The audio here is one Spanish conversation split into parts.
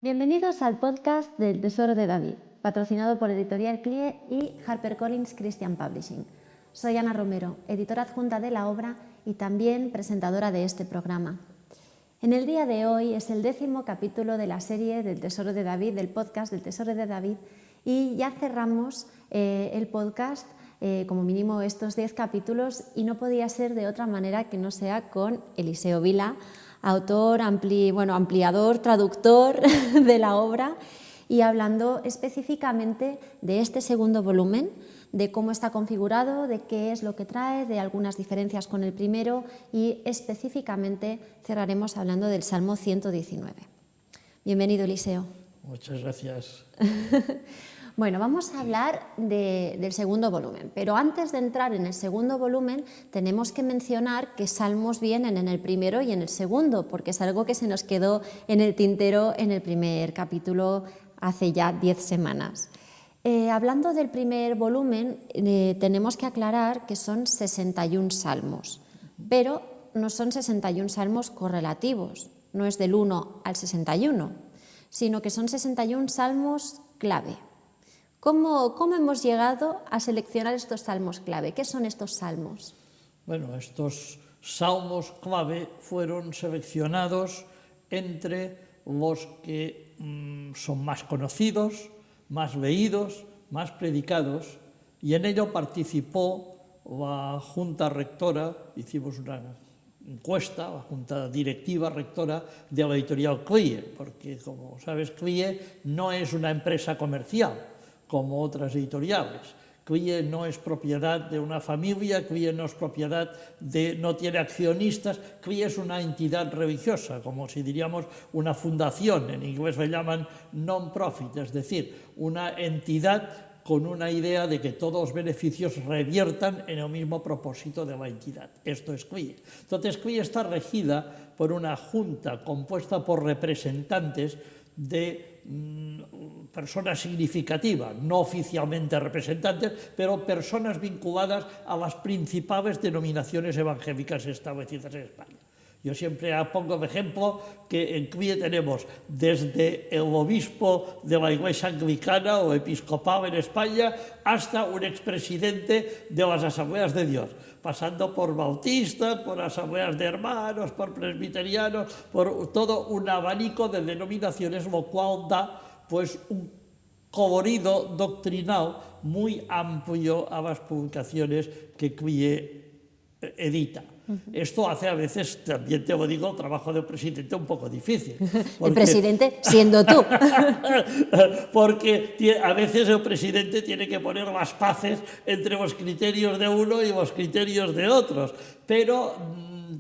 Bienvenidos al podcast del Tesoro de David, patrocinado por Editorial CLIE y HarperCollins Christian Publishing. Soy Ana Romero, editora adjunta de la obra y también presentadora de este programa. En el día de hoy es el 10º capítulo de la serie del Tesoro de David, del podcast del Tesoro de David, y ya cerramos el podcast, como mínimo estos 10 capítulos, y no podía ser de otra manera que no sea con Eliseo Vila, autor, ampliador, traductor de la obra, y hablando específicamente de este segundo volumen, de cómo está configurado, de qué es lo que trae, de algunas diferencias con el primero, y específicamente cerraremos hablando del Salmo 119. Bienvenido, Eliseo. Muchas gracias. Bueno, vamos a hablar del segundo volumen, pero antes de entrar en el segundo volumen tenemos que mencionar qué salmos vienen en el primero y en el segundo, porque es algo que se nos quedó en el tintero en el primer capítulo hace ya 10 semanas. Hablando del primer volumen, tenemos que aclarar que son 61 salmos, pero no son 61 salmos correlativos, no es del 1 al 61, sino que son 61 salmos clave. ¿Cómo hemos llegado a seleccionar estos salmos clave? ¿Qué son estos salmos? Bueno, estos salmos clave fueron seleccionados entre los que son más conocidos, más leídos, más predicados, y en ello participó la Junta Rectora, hicimos una encuesta, la Junta Directiva Rectora de la editorial CLIE, porque como sabes, CLIE no es una empresa comercial como otras editoriales. CLIE no es propiedad de una familia, CLIE no es propiedad no tiene accionistas, CLIE es una entidad religiosa, como si diríamos una fundación, en inglés le llaman non-profit, es decir, una entidad con una idea de que todos los beneficios reviertan en el mismo propósito de la entidad. Esto es CLIE. Entonces, CLIE está regida por una junta compuesta por representantes de personas significativas, no oficialmente representantes, pero personas vinculadas a las principales denominaciones evangélicas establecidas en España. Yo siempre pongo de ejemplo que en CLIE tenemos desde el obispo de la Iglesia Anglicana o episcopal en España hasta un expresidente de las Asambleas de Dios, pasando por bautistas, por asambleas de hermanos, por presbiterianos, por todo un abanico de denominaciones, lo cual da pues un colorido doctrinal muy amplio a las publicaciones que CLIE edita. Esto hace a veces, también te lo digo, el trabajo del presidente un poco difícil. El presidente siendo tú. Porque a veces el presidente tiene que poner las paces entre los criterios de uno y los criterios de otros. Pero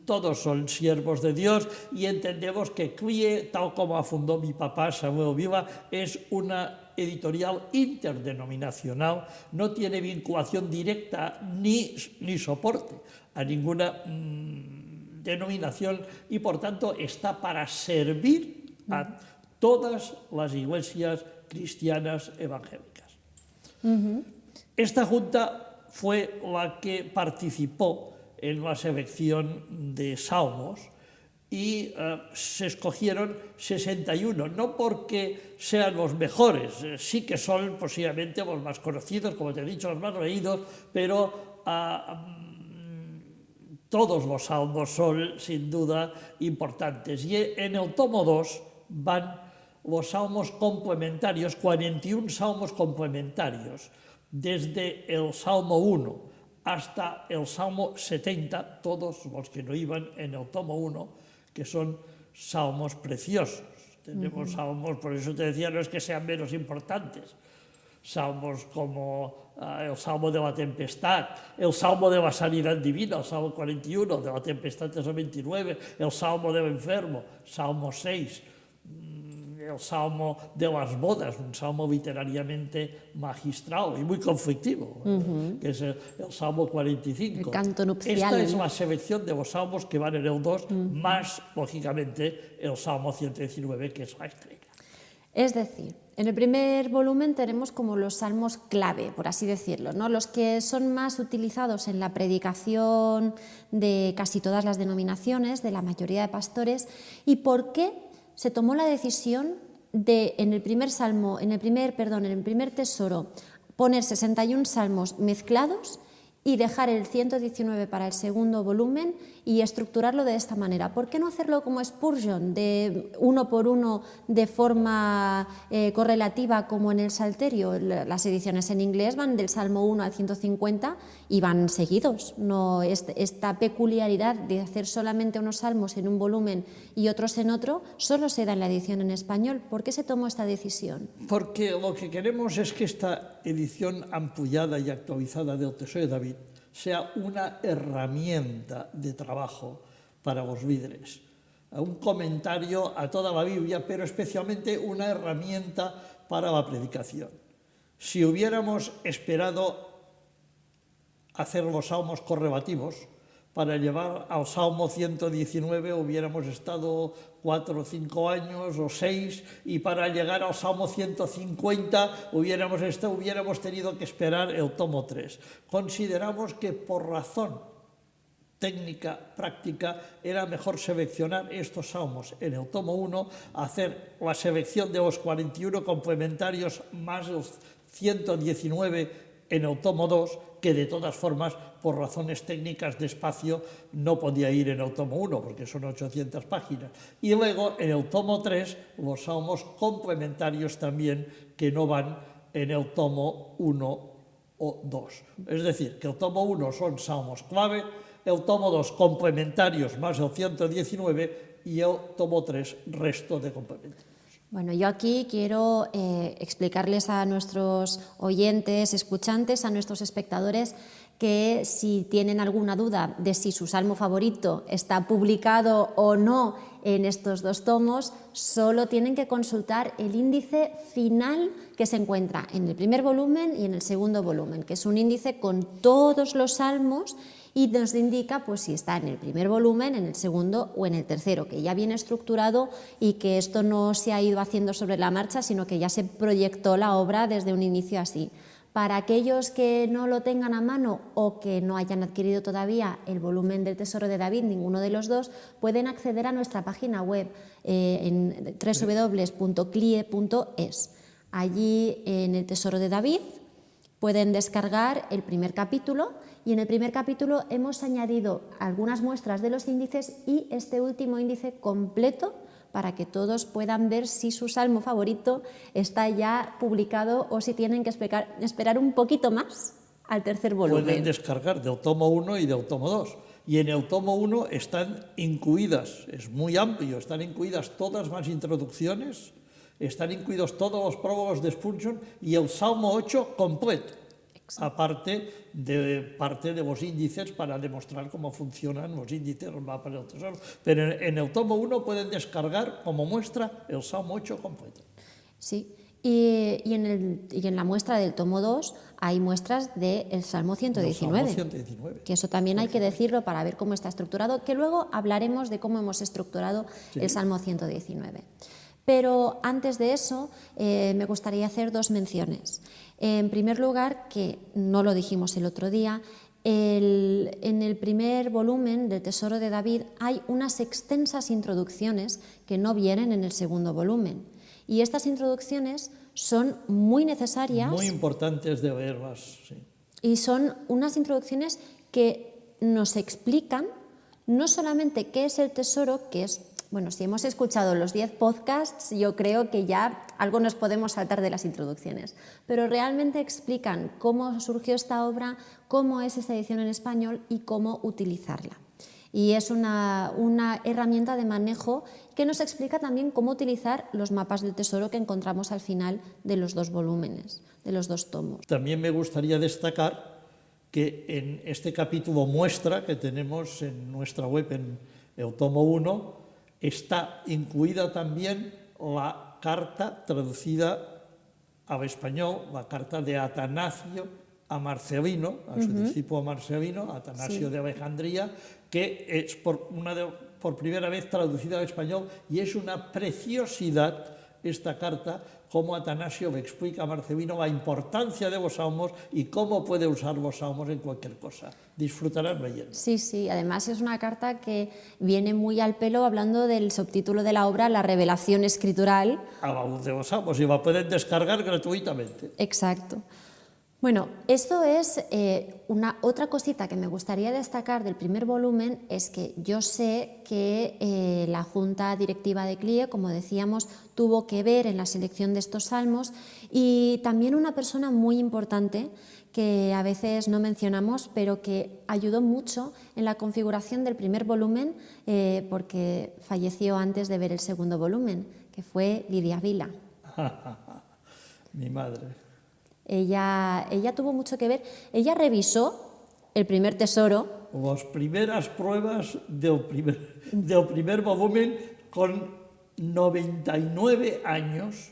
todos son siervos de Dios y entendemos que CLIE, tal como fundó mi papá Samuel Vila, es una editorial interdenominacional, no tiene vinculación directa ni soporte a ninguna denominación y por tanto está para servir a todas las iglesias cristianas evangélicas. Esta junta fue la que participó en la selección de salmos y se escogieron 61, no porque sean los mejores, sí que son posiblemente los más conocidos, como te he dicho, los más leídos, pero todos los salmos son sin duda importantes. Y en el tomo 2 van los salmos complementarios, 41 salmos complementarios, desde el Salmo 1 hasta el Salmo 70, todos los que no iban en el tomo 1, que son salmos preciosos. Tenemos salmos, por eso te decía, no es que sean menos importantes. Salmos como el Salmo de la Tempestad, el Salmo de la Sanidad Divina, el Salmo 41, de la Tempestad es el 29, el Salmo del Enfermo, Salmo 6, el Salmo de las Bodas, un salmo literariamente magistral y muy conflictivo, que es el Salmo 45. El canto nupcial. Esta es la selección de los salmos que van en el 2, más, lógicamente, el Salmo 119, que es la estrella. Es decir, en el primer volumen tenemos como los salmos clave, por así decirlo, ¿no? Los que son más utilizados en la predicación de casi todas las denominaciones, de la mayoría de pastores. ¿Y por qué se tomó la decisión en el primer tesoro, poner 61 salmos mezclados y dejar el 119 para el segundo volumen y estructurarlo de esta manera. ¿Por qué no hacerlo como Spurgeon, de uno por uno, de forma correlativa como en el Salterio? Las ediciones en inglés van del Salmo 1 al 150 y van seguidos. No, esta peculiaridad de hacer solamente unos salmos en un volumen y otros en otro solo se da en la edición en español. ¿Por qué se tomó esta decisión? Porque lo que queremos es que esta edición ampliada y actualizada del Tesoro de David sea una herramienta de trabajo para los líderes, un comentario a toda la Biblia, pero especialmente una herramienta para la predicación. Si hubiéramos esperado hacer los salmos correlativos, para llevar al Salmo 119 hubiéramos estado 4 o 5 años o 6, y para llegar al Salmo 150 hubiéramos tenido que esperar el tomo 3. Consideramos que por razón técnica, práctica, era mejor seleccionar estos salmos en el tomo 1, hacer la selección de los 41 complementarios más los 119 en el tomo 2, que de todas formas, por razones técnicas de espacio, no podía ir en el tomo 1, porque son 800 páginas. Y luego, en el tomo 3, los salmos complementarios también, que no van en el tomo 1 o 2. Es decir, que el tomo 1 son salmos clave, el tomo 2 complementarios más el 119 y el tomo 3 resto de complementarios. Bueno, yo aquí quiero explicarles a nuestros oyentes, escuchantes, a nuestros espectadores, que si tienen alguna duda de si su salmo favorito está publicado o no en estos dos tomos, solo tienen que consultar el índice final que se encuentra en el primer volumen y en el segundo volumen, que es un índice con todos los salmos y nos indica pues, si está en el primer volumen, en el segundo o en el tercero, que ya viene estructurado y que esto no se ha ido haciendo sobre la marcha, sino que ya se proyectó la obra desde un inicio así. Para aquellos que no lo tengan a mano o que no hayan adquirido todavía el volumen del Tesoro de David, ninguno de los dos, pueden acceder a nuestra página web en www.clie.es. Allí, en el Tesoro de David, pueden descargar el primer capítulo, y en el primer capítulo hemos añadido algunas muestras de los índices y este último índice completo para que todos puedan ver si su salmo favorito está ya publicado o si tienen que esperar un poquito más al tercer volumen. Pueden descargar del tomo 1 y del tomo 2. Y en el tomo 1 están incluidas, es muy amplio, están incluidas todas las introducciones, están incluidos todos los prólogos de Spurgeon y el Salmo 8 completo. Aparte de parte de los índices para demostrar cómo funcionan los índices, los mapas del tesoro. Pero en el tomo 1 pueden descargar como muestra el Salmo 8 completo. Sí, y en la muestra del tomo 2 hay muestras del Salmo 119, que eso también hay que decirlo para ver cómo está estructurado, que luego hablaremos de cómo hemos estructurado el Salmo 119. Pero antes de eso me gustaría hacer dos menciones. En primer lugar, que no lo dijimos el otro día, en el primer volumen del Tesoro de David hay unas extensas introducciones que no vienen en el segundo volumen. Y estas introducciones son muy necesarias. Muy importantes de verlas, sí. Y son unas introducciones que nos explican no solamente qué es el tesoro, que es... Bueno, si hemos escuchado los 10 podcasts, yo creo que ya algo nos podemos saltar de las introducciones, pero realmente explican cómo surgió esta obra, cómo es esta edición en español y cómo utilizarla. Y es una herramienta de manejo que nos explica también cómo utilizar los mapas del tesoro que encontramos al final de los dos volúmenes, de los dos tomos. También me gustaría destacar que en este capítulo muestra que tenemos en nuestra web, en el tomo 1, está incluida también la carta traducida al español, la carta de Atanasio a Marcelino, a su discípulo Marcelino, Atanasio de Alejandría, que es por primera vez traducida al español y es una preciosidad esta carta, cómo Atanasio le explica a Marcelino la importancia de los salmos y cómo puede usar los salmos en cualquier cosa. Disfrutarás leyendo. Sí, sí, además es una carta que viene muy al pelo hablando del subtítulo de la obra, La revelación escritural. A la luz de los salmos, y la pueden descargar gratuitamente. Exacto. Bueno, esto es una otra cosita que me gustaría destacar del primer volumen, es que yo sé que la Junta Directiva de CLIE, como decíamos, tuvo que ver en la selección de estos salmos, y también una persona muy importante que a veces no mencionamos, pero que ayudó mucho en la configuración del primer volumen, porque falleció antes de ver el segundo volumen, que fue Lidia Vila. Mi madre. Ella tuvo mucho que ver. Ella revisó el primer tesoro. Las primeras pruebas del primer volumen, con 99 años,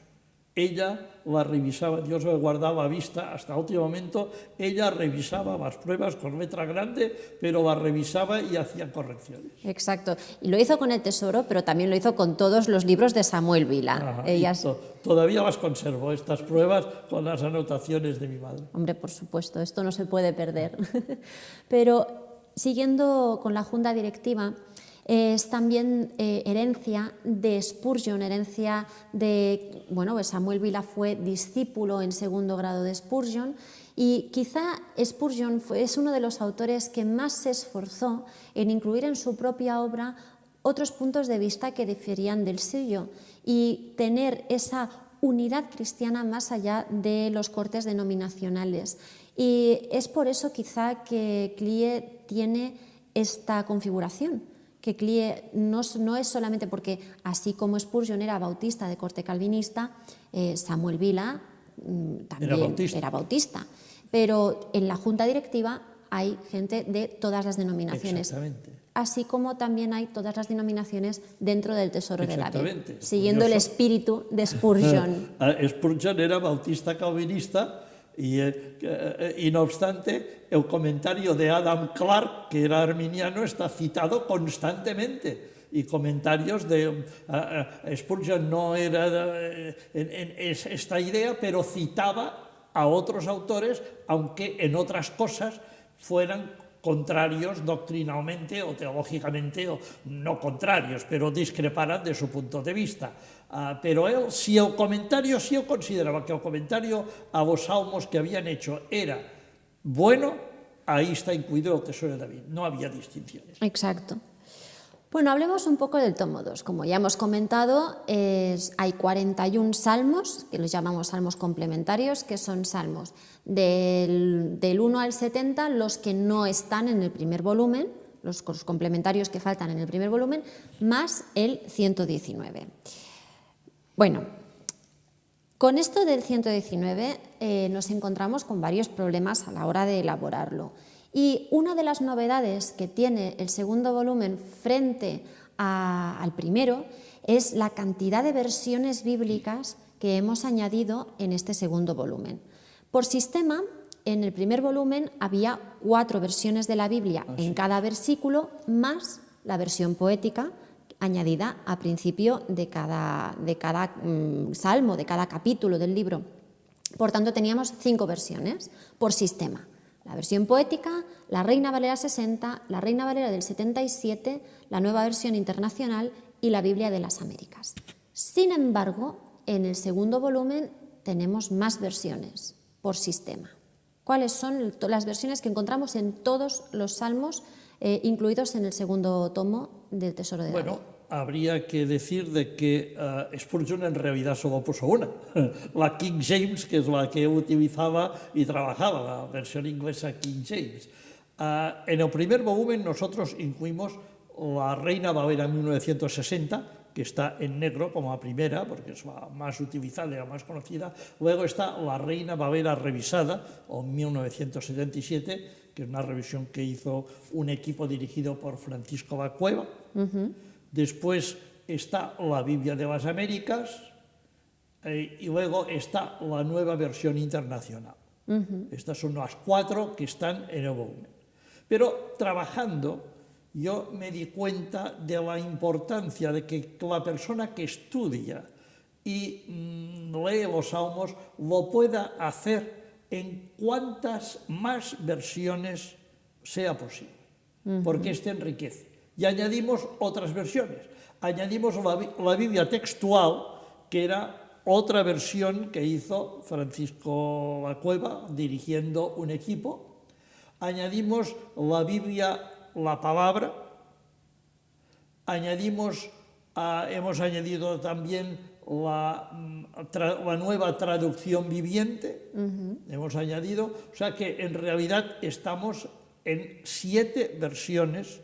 ella la revisaba. Dios le guardaba vista hasta el último momento. Ella revisaba las pruebas con letra grande, pero las revisaba y hacía correcciones. Exacto. Y lo hizo con el tesoro, pero también lo hizo con todos los libros de Samuel Vila. Todavía las conservo, estas pruebas, con las anotaciones de mi madre. Hombre, por supuesto, esto no se puede perder. Pero siguiendo con la Junta Directiva, es también herencia de Spurgeon, herencia de, bueno, Samuel Vila fue discípulo en segundo grado de Spurgeon, y quizá Spurgeon es uno de los autores que más se esforzó en incluir en su propia obra otros puntos de vista que diferían del suyo y tener esa unidad cristiana más allá de los cortes denominacionales. Y es por eso quizá que CLIE tiene esta configuración, que CLIE no es solamente porque, así como Spurgeon era bautista de corte calvinista, Samuel Vila también era bautista. Pero en la Junta Directiva hay gente de todas las denominaciones. Así como también hay todas las denominaciones dentro del Tesoro de David, siguiendo el espíritu de Spurgeon. Spurgeon era bautista calvinista y no obstante, el comentario de Adam Clarke, que era arminiano, está citado constantemente. Y comentarios de Spurgeon no era esta idea, pero citaba a otros autores, aunque en otras cosas fueran contrarios doctrinalmente o teológicamente, o no contrarios, pero discreparan de su punto de vista. Pero él, si él consideraba que el comentario a los salmos que habían hecho era bueno, ahí está incluido el Tesoro de David, no había distinciones. Exacto. Bueno, hablemos un poco del tomo 2. Como ya hemos comentado, hay 41 salmos, que los llamamos salmos complementarios, que son salmos del 1 al 70, los que no están en el primer volumen, los complementarios que faltan en el primer volumen, más el 119. Bueno, con esto del 119 nos encontramos con varios problemas a la hora de elaborarlo. Y una de las novedades que tiene el segundo volumen frente al primero es la cantidad de versiones bíblicas que hemos añadido en este segundo volumen. Por sistema, en el primer volumen había 4 versiones de la Biblia en cada versículo, más la versión poética añadida a principio de cada salmo, de cada capítulo del libro. Por tanto, teníamos 5 versiones por sistema. La versión poética, la Reina Valera 60, la Reina Valera del 77, la Nueva Versión Internacional y la Biblia de las Américas. Sin embargo, en el segundo volumen tenemos más versiones por sistema. ¿Cuáles son las versiones que encontramos en todos los salmos incluidos en el segundo tomo del Tesoro de David? Bueno, habría que decir de que Spurgeon en realidad solo puso una, la King James, que es la que utilizaba y trabajaba, la versión inglesa King James. En el primer volumen nosotros incluimos la Reina Valera 1960, que está en negro como la primera, porque es la más utilizada y la más conocida. Luego está la Reina Valera revisada, o 1977, que es una revisión que hizo un equipo dirigido por Francisco La Cueva. Después está la Biblia de las Américas y luego está la Nueva Versión Internacional. Estas son las 4 que están en el volumen. Pero trabajando, yo me di cuenta de la importancia de que la persona que estudia y lee los salmos, lo pueda hacer en cuantas más versiones sea posible, porque este enriquece. Y añadimos otras versiones. Añadimos la Biblia textual, que era otra versión que hizo Francisco Lacueva dirigiendo un equipo. Añadimos la Biblia, la palabra. Hemos añadido también la nueva traducción viviente. Hemos añadido, o sea que en realidad estamos en 7 versiones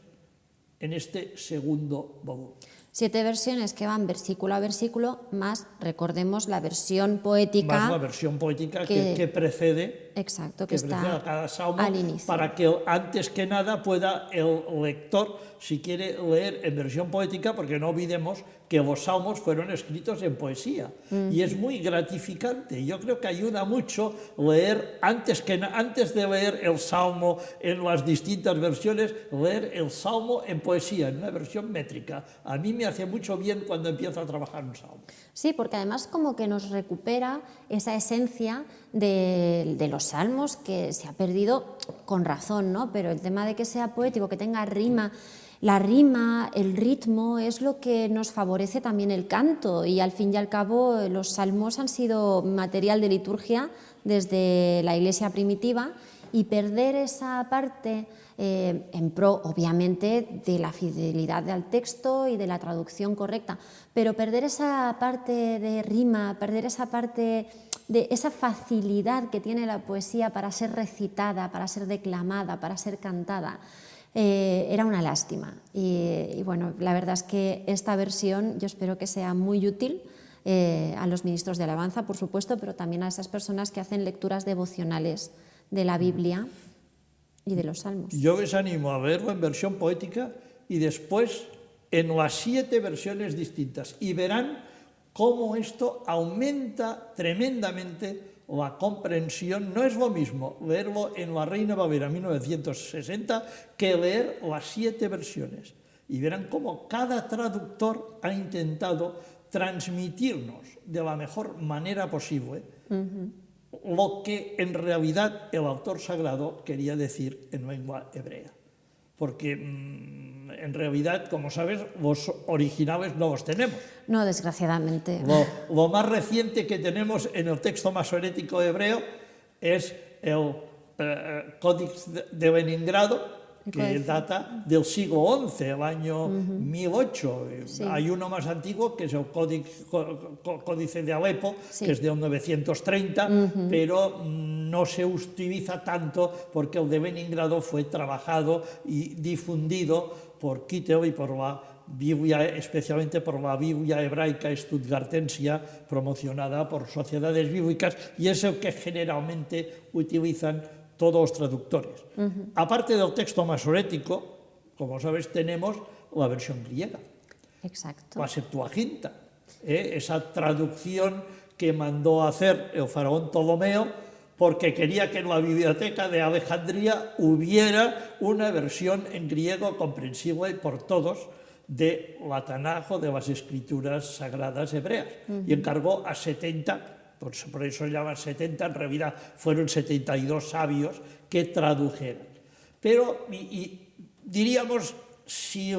en este segundo volumen. 7 versiones que van versículo a versículo, más, recordemos, la versión poética. Más la versión poética que precede, exacto, que precede está a cada salmo, al inicio. para que antes que nada pueda el lector, si quiere leer en versión poética, porque no olvidemos que los salmos fueron escritos en poesía, y es muy gratificante. Yo creo que ayuda mucho leer, antes de leer el salmo en las distintas versiones, leer el salmo en poesía, en una versión métrica. A mí me hace mucho bien cuando empiezo a trabajar un salmo. Sí, porque además como que nos recupera esa esencia de los salmos que se ha perdido con razón, ¿no? Pero el tema de que sea poético, que tenga rima, la rima, el ritmo, es lo que nos favorece también el canto, y al fin y al cabo los salmos han sido material de liturgia desde la Iglesia primitiva, y perder esa parte en pro, obviamente, de la fidelidad al texto y de la traducción correcta, pero perder esa parte de rima, perder esa parte de esa facilidad que tiene la poesía para ser recitada, para ser declamada, para ser cantada, era una lástima. Y bueno, la verdad es que esta versión yo espero que sea muy útil a los ministros de alabanza, por supuesto, pero también a esas personas que hacen lecturas devocionales de la Biblia y de los salmos. Yo les animo a verlo en versión poética y después en las 7 versiones distintas, y verán cómo esto aumenta tremendamente la comprensión. No es lo mismo leerlo en la Reina Valera 1960 que leer las 7 versiones, y verán cómo cada traductor ha intentado transmitirnos de la mejor manera posible lo que en realidad el autor sagrado quería decir en lengua hebrea. Porque en realidad, como sabes, los originales no los tenemos. No, desgraciadamente. Lo más reciente que tenemos en el texto masorético hebreo es el Códice de Leningrado, que data del siglo XI, el año 1008. Sí. Hay uno más antiguo, que es el Códice de Alepo, que es de 930, pero no se utiliza tanto porque el de Leningrado fue trabajado y difundido por Kittel y por la Biblia, especialmente por la Biblia hebraica stuttgartensia, promocionada por sociedades bíblicas, y es el que generalmente utilizan todos los traductores. Aparte del texto masorético, como sabes, tenemos la versión griega. Exacto. La Septuaginta, esa traducción que mandó hacer el faraón Ptolomeo, porque quería que en la biblioteca de Alejandría hubiera una versión en griego comprensible por todos de la Tanaj, de las escrituras sagradas hebreas, y encargó a 70, por eso llaman 70, en realidad fueron 72 sabios que tradujeron. Pero, diríamos, si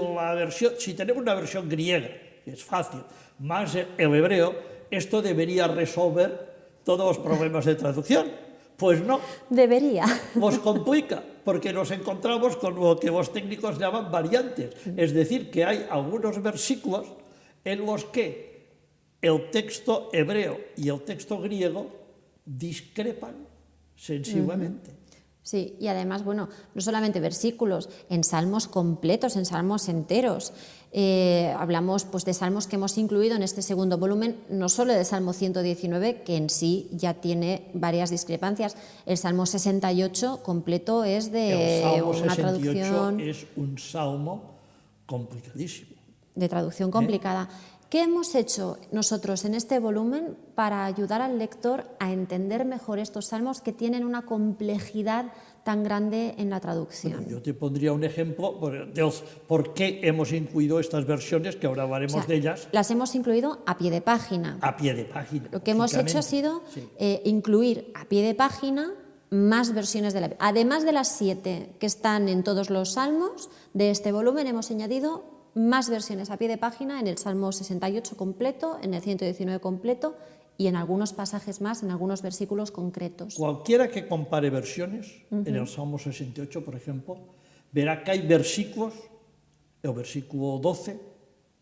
tenemos una versión griega, que es fácil, más el hebreo, esto debería resolver todos los problemas de traducción. Pues no. Debería. Los complica, porque nos encontramos con lo que los técnicos llaman variantes. Es decir, que hay algunos versículos en los que el texto hebreo y el texto griego discrepan sensiblemente. Sí, y además, bueno, no solamente versículos, en salmos completos, en salmos enteros. Hablamos pues, de salmos que hemos incluido en este segundo volumen, no solo del Salmo 119, que en sí ya tiene varias discrepancias. El Salmo 68 completo es de una traducción... es un salmo complicadísimo. De traducción complicada. ¿Qué hemos hecho nosotros en este volumen para ayudar al lector a entender mejor estos salmos que tienen una complejidad tan grande en la traducción. Yo te pondría un ejemplo de por qué hemos incluido estas versiones, que ahora hablaremos de ellas. Las hemos incluido a pie de página. A pie de página. Lo que hemos hecho ha sido sí, incluir a pie de página más versiones de la Biblia. Además de las 7 que están en todos los salmos de este volumen, hemos añadido más versiones a pie de página en el Salmo 68 completo, en el 119 completo y en algunos pasajes más, en algunos versículos concretos. Cualquiera que compare versiones, en el Salmo 68, por ejemplo, verá que hay versículos, el versículo 12,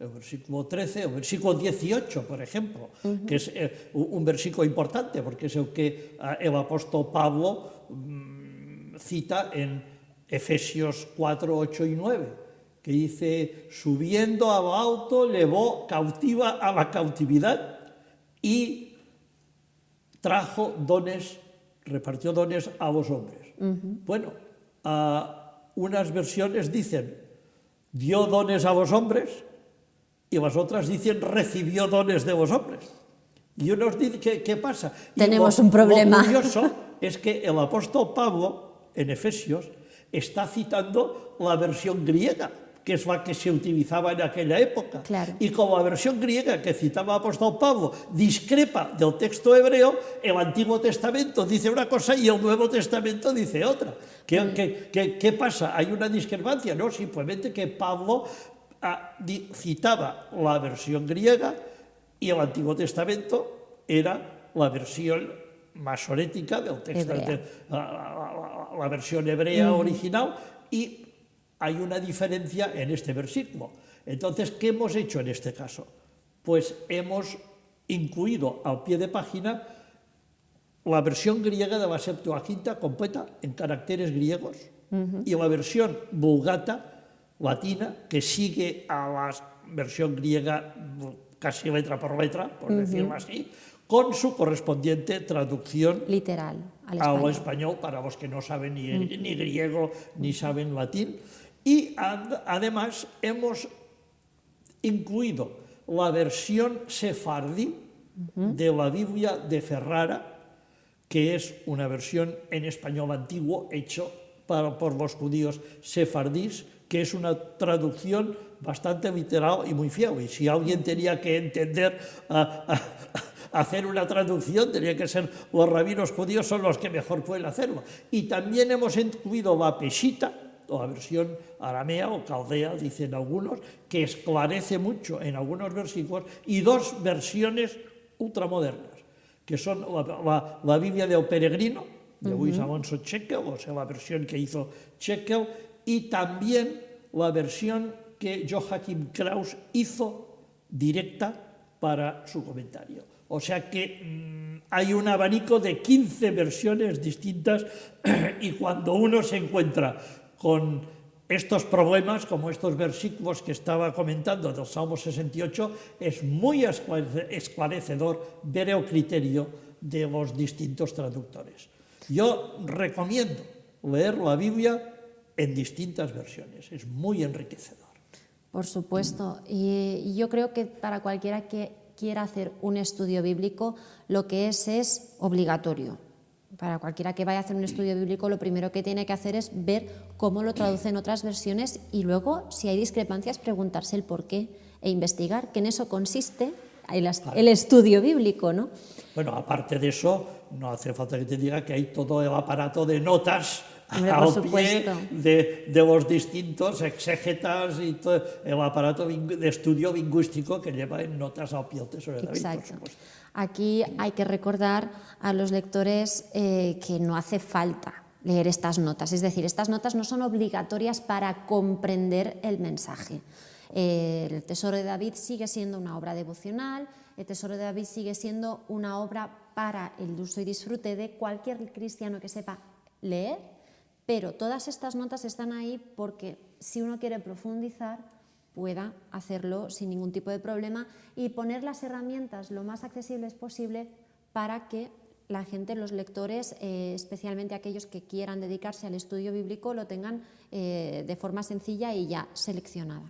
el versículo 13, el versículo 18, por ejemplo, que es un versículo importante, porque es el que el apóstol Pablo cita en Efesios 4, 8 y 9, que dice, subiendo a lo alto, llevó cautiva a la cautividad y trajo dones, repartió dones a los hombres. Bueno, unas versiones dicen, dio dones a los hombres, y las otras dicen, recibió dones de los hombres. Y unos dicen, ¿qué pasa? Tenemos un problema. Lo curioso es que el apóstol Pablo, en Efesios, está citando la versión griega, que es la que se utilizaba en aquella época. Claro. Y como la versión griega que citaba el apóstol Pablo discrepa del texto hebreo, el Antiguo Testamento dice una cosa y el Nuevo Testamento dice otra. ¿Qué pasa? ¿Hay una discrepancia? No, simplemente que Pablo citaba la versión griega y el Antiguo Testamento era la versión masorética del texto, la versión hebrea original, y hay una diferencia en este versículo. Entonces, ¿qué hemos hecho en este caso? Pues hemos incluido al pie de página la versión griega de la Septuaginta completa en caracteres griegos y la versión vulgata latina, que sigue a la versión griega casi letra por letra, por decirlo así, con su correspondiente traducción literal al español para los que no saben ni griego ni saben latín. Y además hemos incluido la versión sefardí de la Biblia de Ferrara, que es una versión en español antiguo hecho por los judíos sefardíes, que es una traducción bastante literal y muy fiel. Y si alguien tenía que entender, hacer una traducción, tenía que ser los rabinos judíos, son los que mejor pueden hacerlo. Y también hemos incluido la Peshita, o la versión aramea o caldea, dicen algunos, que esclarece mucho en algunos versículos, y dos versiones ultramodernas, que son la Biblia del Peregrino, de Luis Alonso Chequel, o sea, la versión que hizo Chequel, y también la versión que Joachim Kraus hizo directa para su comentario. O sea que hay un abanico de 15 versiones distintas y cuando uno se encuentra con estos problemas, como estos versículos que estaba comentando del Salmo 68, es muy esclarecedor ver el criterio de los distintos traductores. Yo recomiendo leer la Biblia en distintas versiones, es muy enriquecedor. Por supuesto, y yo creo que para cualquiera que quiera hacer un estudio bíblico, lo que es obligatorio. Para cualquiera que vaya a hacer un estudio bíblico, lo primero que tiene que hacer es ver cómo lo traducen otras versiones y luego, si hay discrepancias, preguntarse el por qué e investigar, que en eso consiste el estudio bíblico, ¿no? Bueno, aparte de eso, no hace falta que te diga que hay todo el aparato de notas al pie de los distintos exégetas y todo el aparato de estudio lingüístico que lleva en notas al pie del Tesoro de David, por supuesto. Aquí hay que recordar a los lectores que no hace falta leer estas notas, es decir, estas notas no son obligatorias para comprender el mensaje. El Tesoro de David sigue siendo una obra devocional, el Tesoro de David sigue siendo una obra para el uso y disfrute de cualquier cristiano que sepa leer, pero todas estas notas están ahí porque si uno quiere profundizar pueda hacerlo sin ningún tipo de problema y poner las herramientas lo más accesibles posible para que la gente, los lectores, especialmente aquellos que quieran dedicarse al estudio bíblico, lo tengan de forma sencilla y ya seleccionada.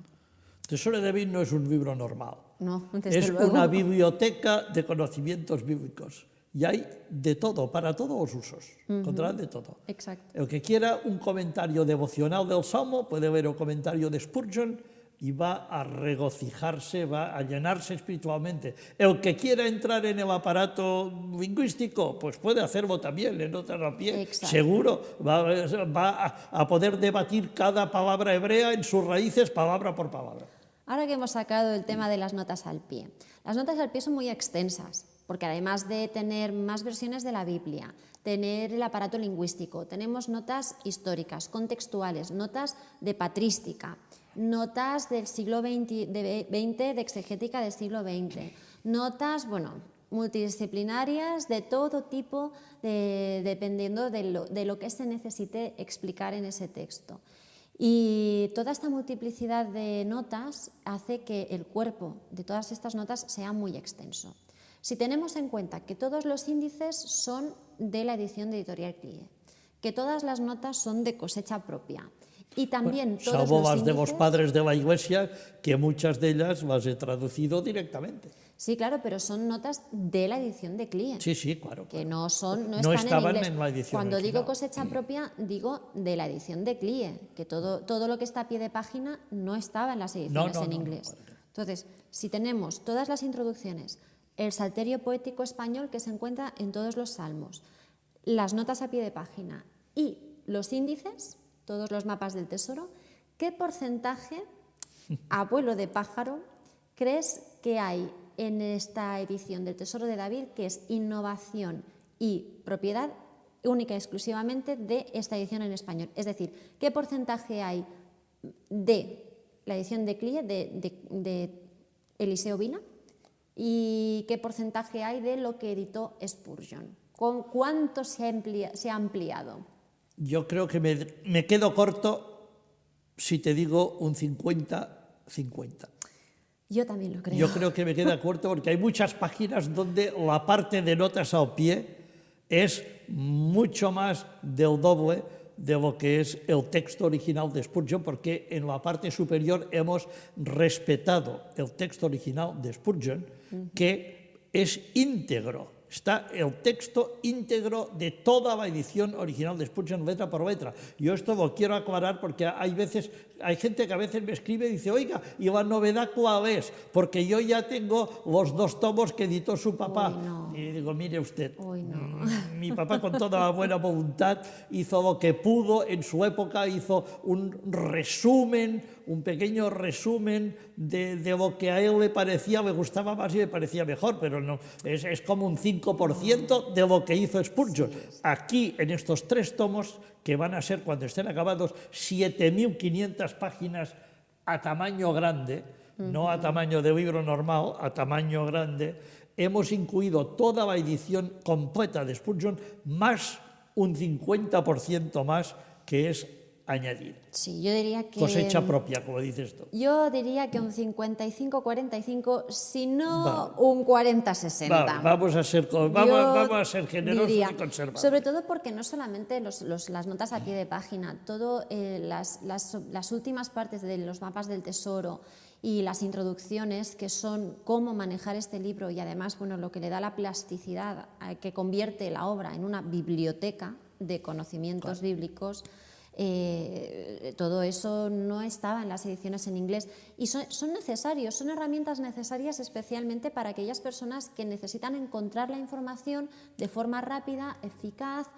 Tesoro de David no es un libro normal, No, desde es luego. una biblioteca de conocimientos bíblicos y hay de todo, para todos los usos, encontrarán de todo. Exacto. El que quiera un comentario devocional del Salmo puede ver el comentario de Spurgeon y va a regocijarse, va a llenarse espiritualmente. El que quiera entrar en el aparato lingüístico, pues puede hacerlo también, en notas a pie. Exacto. Seguro va a poder debatir cada palabra hebrea en sus raíces, palabra por palabra. Ahora que hemos sacado el tema de las notas al pie. Las notas al pie son muy extensas, porque además de tener más versiones de la Biblia, tener el aparato lingüístico, tenemos notas históricas, contextuales, notas de patrística, notas del siglo XX, de exegética del siglo XX, notas, multidisciplinarias de todo tipo, dependiendo de lo que se necesite explicar en ese texto. Y toda esta multiplicidad de notas hace que el cuerpo de todas estas notas sea muy extenso. Si tenemos en cuenta que todos los índices son de la edición de Editorial CLIE, que todas las notas son de cosecha propia y también todos salvo los las de los índices... padres de la Iglesia, que muchas de ellas las he traducido directamente. Sí, claro, pero son notas de la edición de CLIE. Sí, claro. Que no están estaban en inglés. en la edición Cuando original. digo cosecha propia, digo de la edición de CLIE, que todo lo que está a pie de página no estaba en las ediciones en inglés. Entonces, si tenemos todas las introducciones, el salterio poético español que se encuentra en todos los salmos, las notas a pie de página y los índices, todos los mapas del tesoro, ¿qué porcentaje, abuelo de pájaro, crees que hay en esta edición del Tesoro de David, que es innovación y propiedad única y exclusivamente de esta edición en español? Es decir, ¿qué porcentaje hay de la edición de CLIE, de Eliseo Vila, y qué porcentaje hay de lo que editó Spurgeon? ¿Con cuánto se ha ampliado? Yo creo que me quedo corto si te digo un 50-50. Yo también lo creo. Yo creo que me queda corto porque hay muchas páginas donde la parte de notas al pie es mucho más del doble de lo que es el texto original de Spurgeon, porque en la parte superior hemos respetado el texto original de Spurgeon, que es íntegro. Está el texto íntegro de toda la edición original de Spurgeon, letra por letra. Yo esto lo quiero aclarar porque hay gente que a veces me escribe y dice, oiga, ¿y la novedad cuál es? Porque yo ya tengo los 2 tomos que editó su papá. Uy, no. Y digo, mire usted, No. mi papá con toda la buena voluntad hizo lo que pudo, en su época hizo un resumen, un pequeño resumen de lo que a él le parecía, le gustaba más y le parecía mejor, pero no, es como un 5% de lo que hizo Spurgeon. Aquí, en estos 3 tomos, que van a ser, cuando estén acabados, 7.500 páginas a tamaño grande, no a tamaño de libro normal, a tamaño grande, hemos incluido toda la edición completa de Spurgeon, más un 50% más, que es añadir. Sí, yo diría que... Cosecha propia, como dices tú. Yo diría que un 55-45, si no un 40-60. Vamos a ser generosos y conservadores. Sobre todo porque no solamente las notas a pie de página, todo las últimas partes de los mapas del tesoro y las introducciones, que son cómo manejar este libro y además lo que le da la plasticidad, que convierte la obra en una biblioteca de conocimientos bíblicos. Todo eso no estaba en las ediciones en inglés y son necesarios, son herramientas necesarias especialmente para aquellas personas que necesitan encontrar la información de forma rápida, eficaz,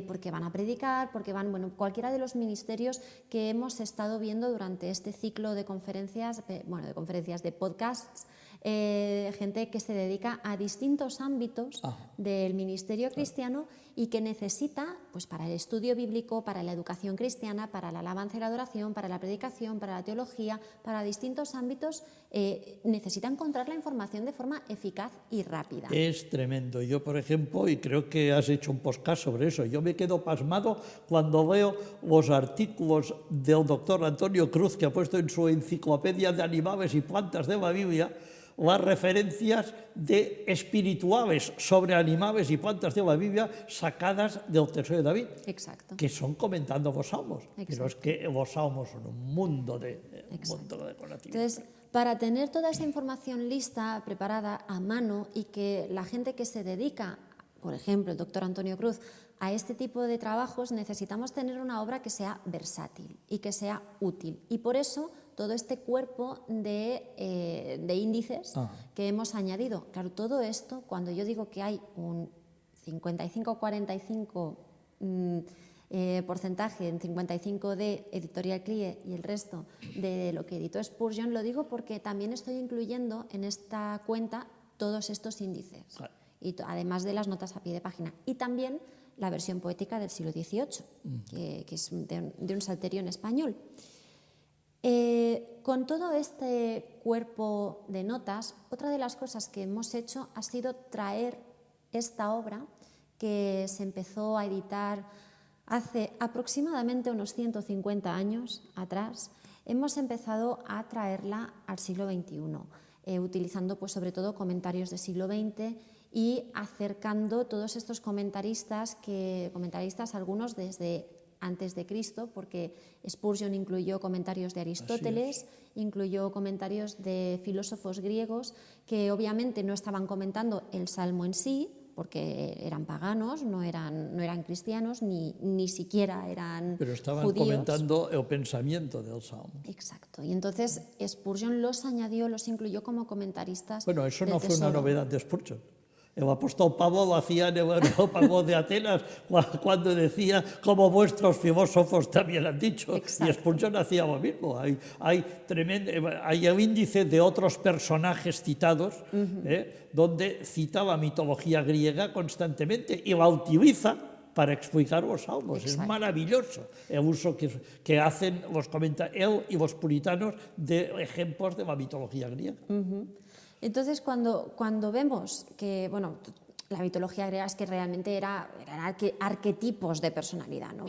porque van a predicar, porque cualquiera de los ministerios que hemos estado viendo durante este ciclo de conferencias, de podcasts, gente que se dedica a distintos ámbitos del ministerio cristiano y que necesita, pues para el estudio bíblico, para la educación cristiana, para la alabanza y la adoración, para la predicación, para la teología, para distintos ámbitos, necesita encontrar la información de forma eficaz y rápida. Es tremendo. Yo, por ejemplo, y creo que has hecho un podcast sobre eso, yo me quedo pasmado cuando veo los artículos del doctor Antonio Cruz, que ha puesto en su enciclopedia de animales y plantas de la Biblia, las referencias espirituales sobre animales y plantas de la Biblia sacadas del Tesoro de David. Exacto. Que son comentando los salmos. Exacto. Pero es que los salmos son un mundo de conocimiento. Entonces, para tener toda esa información lista, preparada a mano y que la gente que se dedica por ejemplo, el doctor Antonio Cruz, a este tipo de trabajos necesitamos tener una obra que sea versátil y que sea útil. Y por eso todo este cuerpo de índices que hemos añadido. Claro, todo esto, cuando yo digo que hay un 55-45 porcentaje, en 55 de Editorial CLIE y el resto de lo que editó Spurgeon, lo digo porque también estoy incluyendo en esta cuenta todos estos índices, y además de las notas a pie de página, y también la versión poética del siglo XVIII, que es de un salterio en español. Con todo este cuerpo de notas, otra de las cosas que hemos hecho ha sido traer esta obra que se empezó a editar hace aproximadamente unos 150 años atrás. Hemos empezado a traerla al siglo XXI, utilizando pues, sobre todo comentarios del siglo XX y acercando todos estos comentaristas, algunos desde antes de Cristo, porque Spurgeon incluyó comentarios de Aristóteles, incluyó comentarios de filósofos griegos que obviamente no estaban comentando el Salmo en sí, porque eran paganos, no eran cristianos, ni siquiera eran pero estaban judíos. comentando el pensamiento del Salmo. Exacto, y entonces Spurgeon los añadió, los incluyó como comentaristas. Bueno, eso no del fue una tesoro. novedad de Spurgeon. El apóstol Pablo lo hacía en el Areópago de Atenas cuando decía, como vuestros filósofos también han dicho. Exacto. Y Spurgeon hacía lo mismo. Hay el índice de otros personajes citados, donde cita la mitología griega constantemente y la utiliza para explicar los salmos. Exacto. Es maravilloso el uso que hacen él y los puritanos de ejemplos de la mitología griega. Entonces, cuando vemos que, bueno, la mitología griega es que realmente eran arquetipos de personalidad, ¿no?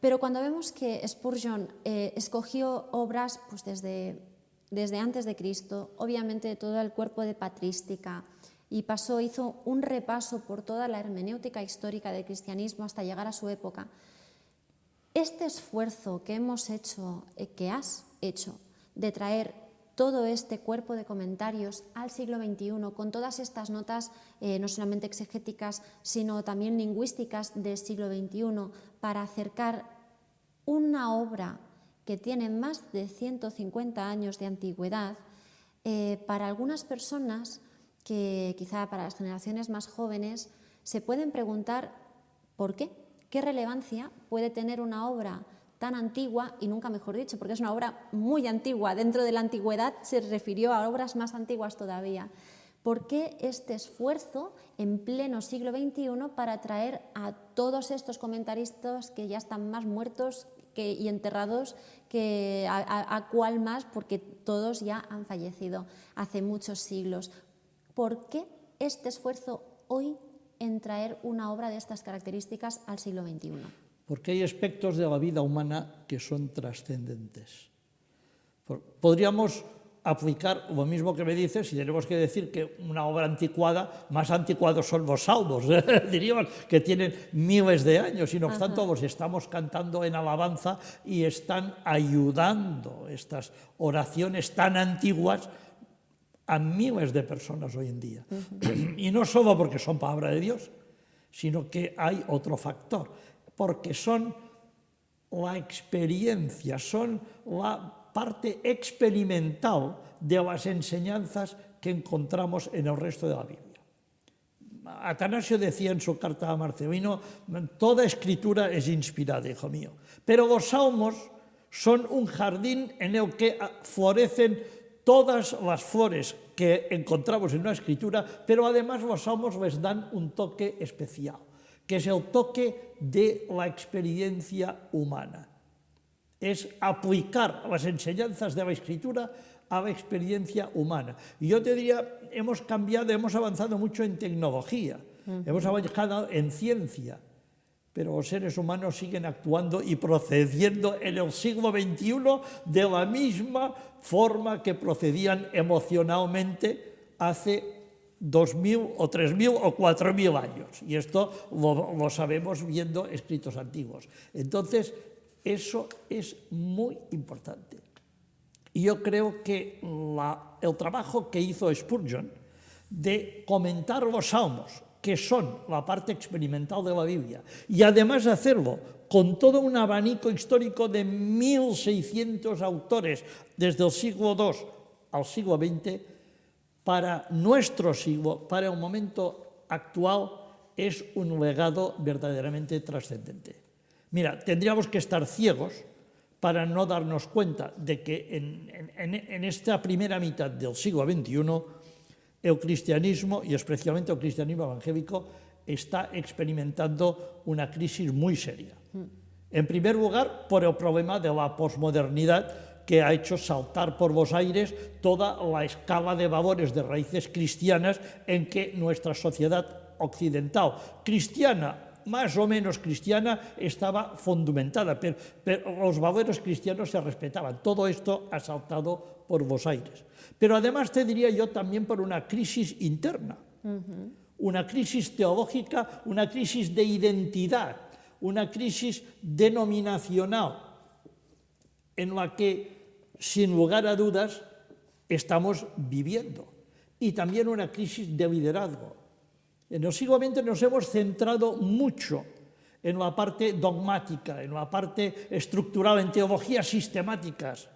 Pero cuando vemos que Spurgeon escogió obras pues, desde antes de Cristo, obviamente todo el cuerpo de patrística, y hizo un repaso por toda la hermenéutica histórica del cristianismo hasta llegar a su época, este esfuerzo que hemos hecho, que has hecho, de traer todo este cuerpo de comentarios al siglo XXI, con todas estas notas, no solamente exegéticas, sino también lingüísticas del siglo XXI, para acercar una obra que tiene más de 150 años de antigüedad, para algunas personas, que quizá para las generaciones más jóvenes, se pueden preguntar ¿por qué? ¿Qué relevancia puede tener una obra tan antigua, y nunca mejor dicho, porque es una obra muy antigua? Dentro de la antigüedad se refirió a obras más antiguas todavía. ¿Por qué este esfuerzo en pleno siglo XXI para traer a todos estos comentaristas que ya están más muertos y enterrados que a cuál más? Porque todos ya han fallecido hace muchos siglos. ¿Por qué este esfuerzo hoy en traer una obra de estas características al siglo XXI? Porque hay aspectos de la vida humana que son trascendentes. Podríamos aplicar lo mismo que me dices y tenemos que decir que una obra anticuada, más anticuados son los salmos, diríamos que tienen miles de años y no obstante los estamos cantando en alabanza y están ayudando estas oraciones tan antiguas a miles de personas hoy en día. Y no solo porque son palabra de Dios, sino que hay otro factor, porque son la experiencia, son la parte experimental de las enseñanzas que encontramos en el resto de la Biblia. Atanasio decía en su carta a Marcelino, toda escritura es inspirada, hijo mío, pero los salmos son un jardín en el que florecen todas las flores que encontramos en una escritura, pero además los salmos les dan un toque especial, que es el toque de la experiencia humana. Es aplicar las enseñanzas de la escritura a la experiencia humana. Y yo te diría, hemos avanzado mucho en tecnología, hemos avanzado en ciencia, pero los seres humanos siguen actuando y procediendo en el siglo XXI de la misma forma que procedían emocionalmente hace 2.000 o 3.000 o 4.000 años. Y esto lo sabemos viendo escritos antiguos. Entonces, eso es muy importante. Y yo creo que el trabajo que hizo Spurgeon de comentar los salmos que son la parte experimental de la Biblia, y además hacerlo con todo un abanico histórico de 1.600 autores desde el siglo II al siglo XX, para nuestro siglo, para el momento actual, es un legado verdaderamente trascendente. Mira, tendríamos que estar ciegos para no darnos cuenta de que en esta primera mitad del siglo XXI el cristianismo, y especialmente el cristianismo evangélico, está experimentando una crisis muy seria. En primer lugar, por el problema de la posmodernidad, que ha hecho saltar por los aires toda la escala de valores de raíces cristianas en que nuestra sociedad occidental, cristiana, más o menos cristiana, estaba fundamentada, pero los valores cristianos se respetaban. Todo esto ha saltado por los aires. Pero además te diría yo también por una crisis interna, una crisis teológica, una crisis de identidad, una crisis denominacional, en la que, sin lugar a dudas, estamos viviendo. Y también una crisis de liderazgo. En el siglo XX nos hemos centrado mucho en la parte dogmática, en la parte estructural, en teologías sistemáticas,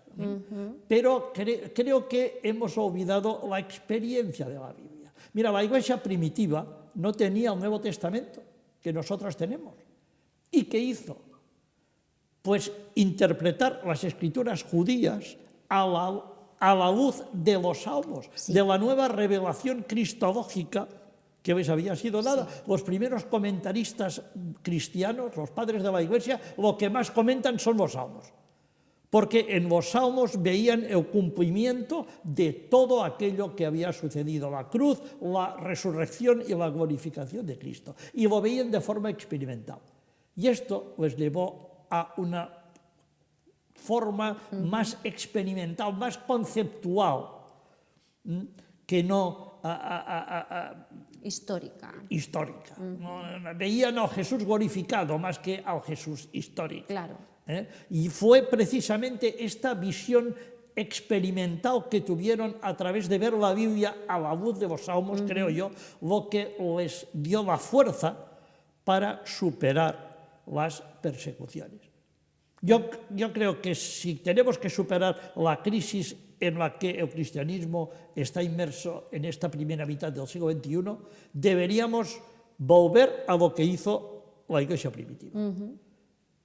pero creo que hemos olvidado la experiencia de la Biblia. Mira, la Iglesia primitiva no tenía el Nuevo Testamento que nosotros tenemos. ¿Y qué hizo? Pues interpretar las escrituras judías a la luz de los salmos, de la nueva revelación cristológica que les había sido dada. Los primeros comentaristas cristianos, los padres de la Iglesia, lo que más comentan son los salmos, porque en los salmos veían el cumplimiento de todo aquello que había sucedido, la cruz, la resurrección y la glorificación de Cristo, y lo veían de forma experimental. Y esto les llevó a una forma más experimental, más conceptual, que no histórica. Veían al Jesús glorificado más que al Jesús histórico. Claro. Y fue precisamente esta visión experimental que tuvieron a través de ver la Biblia a la luz de los salmos, creo yo, lo que les dio la fuerza para superar las persecuciones. Yo creo que si tenemos que superar la crisis en la que el cristianismo está inmerso en esta primera mitad del siglo XXI, deberíamos volver a lo que hizo la Iglesia primitiva.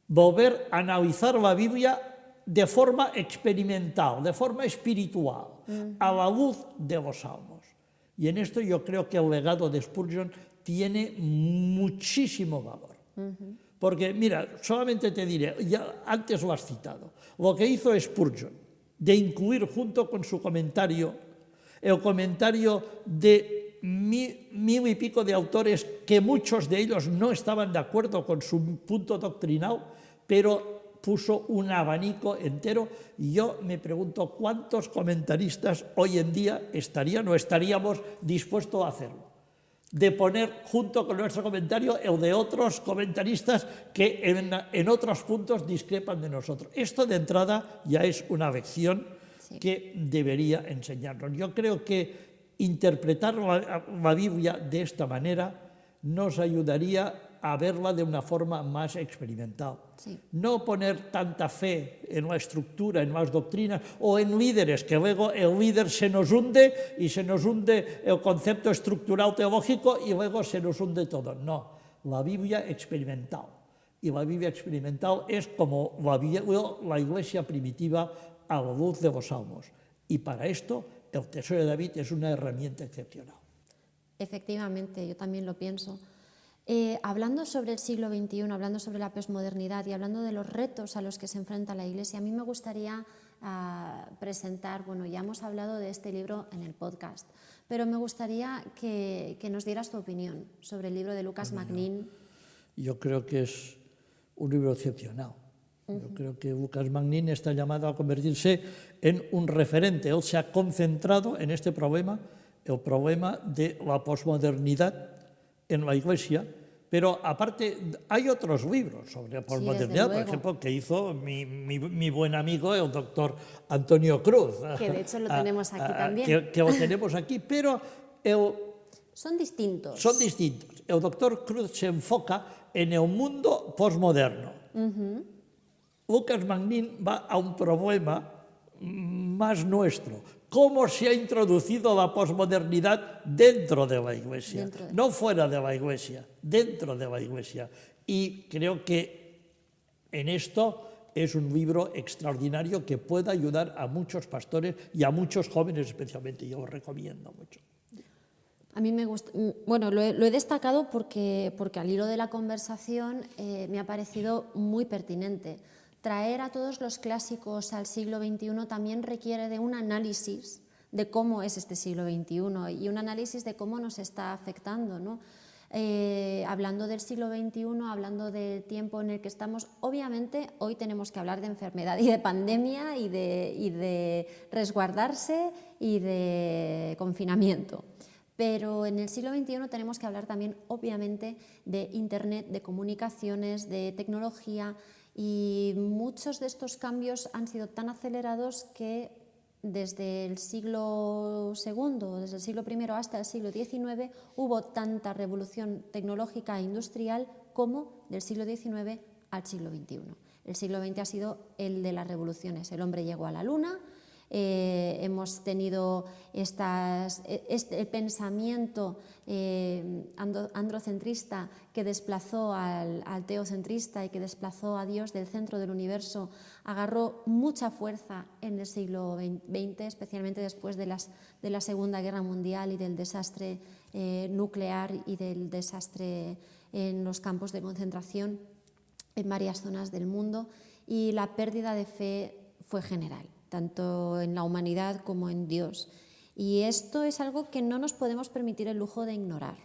Volver a analizar la Biblia de forma experimental, de forma espiritual, a la luz de los salmos. Y en esto yo creo que el legado de Spurgeon tiene muchísimo valor. Porque, mira, solamente te diré, ya antes lo has citado, lo que hizo Spurgeon, de incluir junto con su comentario, el comentario de mil y pico de autores que muchos de ellos no estaban de acuerdo con su punto doctrinal, pero puso un abanico entero, y yo me pregunto cuántos comentaristas hoy en día estarían o estaríamos dispuestos a hacerlo, de poner junto con nuestro comentario el de otros comentaristas que en otros puntos discrepan de nosotros. Esto de entrada ya es una lección que debería enseñarnos. Yo creo que interpretar la Biblia de esta manera nos ayudaría a verla de una forma más experimental. No poner tanta fe en la estructura, en las doctrinas o en líderes, que luego el líder se nos hunde y se nos hunde el concepto estructural teológico y luego se nos hunde todo. No, la Biblia experimental. Y la Biblia experimental es como la Iglesia primitiva a la luz de los salmos. Y para esto el Tesoro de David es una herramienta excepcional. Efectivamente, yo también lo pienso. Hablando sobre el siglo XXI, hablando sobre la posmodernidad y hablando de los retos a los que se enfrenta la Iglesia, a mí me gustaría presentar, bueno, ya hemos hablado de este libro en el podcast, pero me gustaría que nos dieras tu opinión sobre el libro de Lucas Magnin. Yo creo que es un libro excepcional. Yo creo que Lucas Magnin está llamado a convertirse en un referente. Él se ha concentrado en este problema, el problema de la posmodernidad en la Iglesia, pero aparte hay otros libros sobre la posmodernidad, por ejemplo, que hizo mi buen amigo, el doctor Antonio Cruz. Que de hecho lo tenemos aquí también. Que lo tenemos aquí, pero el Son distintos. Son distintos. El doctor Cruz se enfoca en el mundo posmoderno. Lucas Magnin va a un problema más nuestro. ¿Cómo se ha introducido la posmodernidad dentro de la Iglesia? No fuera de la Iglesia, dentro de la Iglesia. Y creo que en esto es un libro extraordinario que puede ayudar a muchos pastores y a muchos jóvenes especialmente. Yo lo recomiendo mucho. A mí me gusta, bueno, lo he destacado porque al hilo de la conversación me ha parecido muy pertinente. Traer a todos los clásicos al siglo XXI también requiere de un análisis de cómo es este siglo XXI y un análisis de cómo nos está afectando, ¿no? Hablando del siglo XXI, hablando del tiempo en el que estamos, obviamente hoy tenemos que hablar de enfermedad y de pandemia y de resguardarse y de confinamiento. Pero en el siglo XXI tenemos que hablar también, obviamente, de Internet, de comunicaciones, de tecnología, y muchos de estos cambios han sido tan acelerados que desde el siglo II, desde el siglo I hasta el siglo XIX, hubo tanta revolución tecnológica e industrial como del siglo XIX al siglo XXI. El siglo XX ha sido el de las revoluciones. El hombre llegó a la Luna. Hemos tenido este pensamiento androcentrista que desplazó al teocentrista y que desplazó a Dios del centro del universo, agarró mucha fuerza en el siglo XX, especialmente después de la Segunda Guerra Mundial y del desastre nuclear y del desastre en los campos de concentración en varias zonas del mundo, y la pérdida de fe fue general, tanto en la humanidad como en Dios. Y esto es algo que no nos podemos permitir el lujo de ignorar.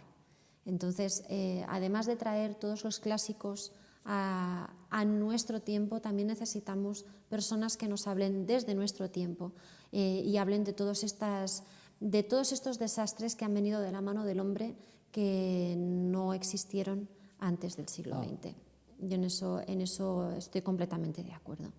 Entonces, además de traer todos los clásicos a nuestro tiempo, también necesitamos personas que nos hablen desde nuestro tiempo y hablen de todos estos desastres que han venido de la mano del hombre, que no existieron antes del siglo XX. Yo en eso estoy completamente de acuerdo.